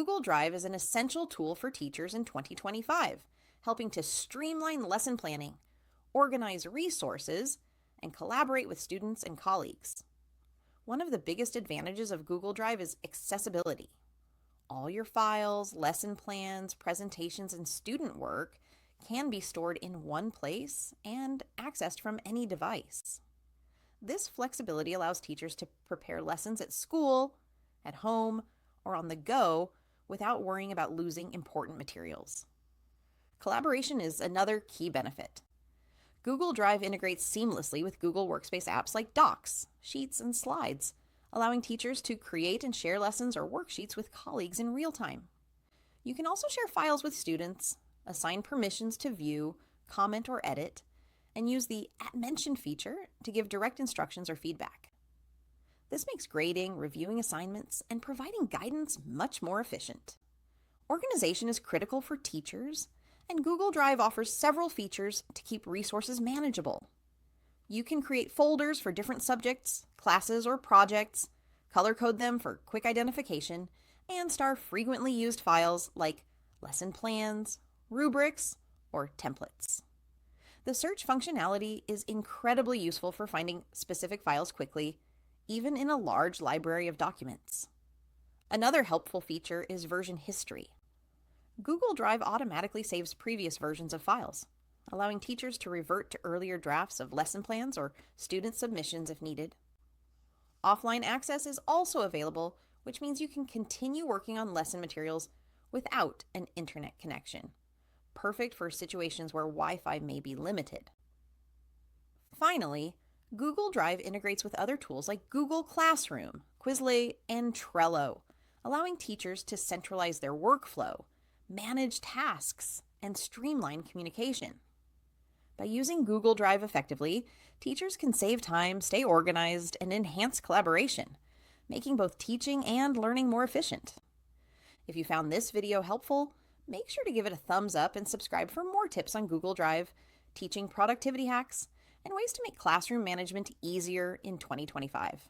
Google Drive is an essential tool for teachers in 2025, helping to streamline lesson planning, organize resources, and collaborate with students and colleagues. One of the biggest advantages of Google Drive is accessibility. All your files, lesson plans, presentations, and student work can be stored in one place and accessed from any device. This flexibility allows teachers to prepare lessons at school, at home, or on the go without worrying about losing important materials. Collaboration is another key benefit. Google Drive integrates seamlessly with Google Workspace apps like Docs, Sheets, and Slides, allowing teachers to create and share lessons or worksheets with colleagues in real time. You can also share files with students, assign permissions to view, comment, or edit, and use the @mention feature to give direct instructions or feedback. This makes grading, reviewing assignments, and providing guidance much more efficient. Organization is critical for teachers, and Google Drive offers several features to keep resources manageable. You can create folders for different subjects, classes, or projects, color code them for quick identification, and star frequently used files like lesson plans, rubrics, or templates. The search functionality is incredibly useful for finding specific files quickly, even in a large library of documents. Another helpful feature is version history. Google Drive automatically saves previous versions of files, allowing teachers to revert to earlier drafts of lesson plans or student submissions if needed. Offline access is also available, which means you can continue working on lesson materials without an internet connection, perfect for situations where Wi-Fi may be limited. Finally, Google Drive integrates with other tools like Google Classroom, Quizlet, and Trello, allowing teachers to centralize their workflow, manage tasks, and streamline communication. By using Google Drive effectively, teachers can save time, stay organized, and enhance collaboration, making both teaching and learning more efficient. If you found this video helpful, make sure to give it a thumbs up and subscribe for more tips on Google Drive, teaching productivity hacks, and ways to make classroom management easier in 2025.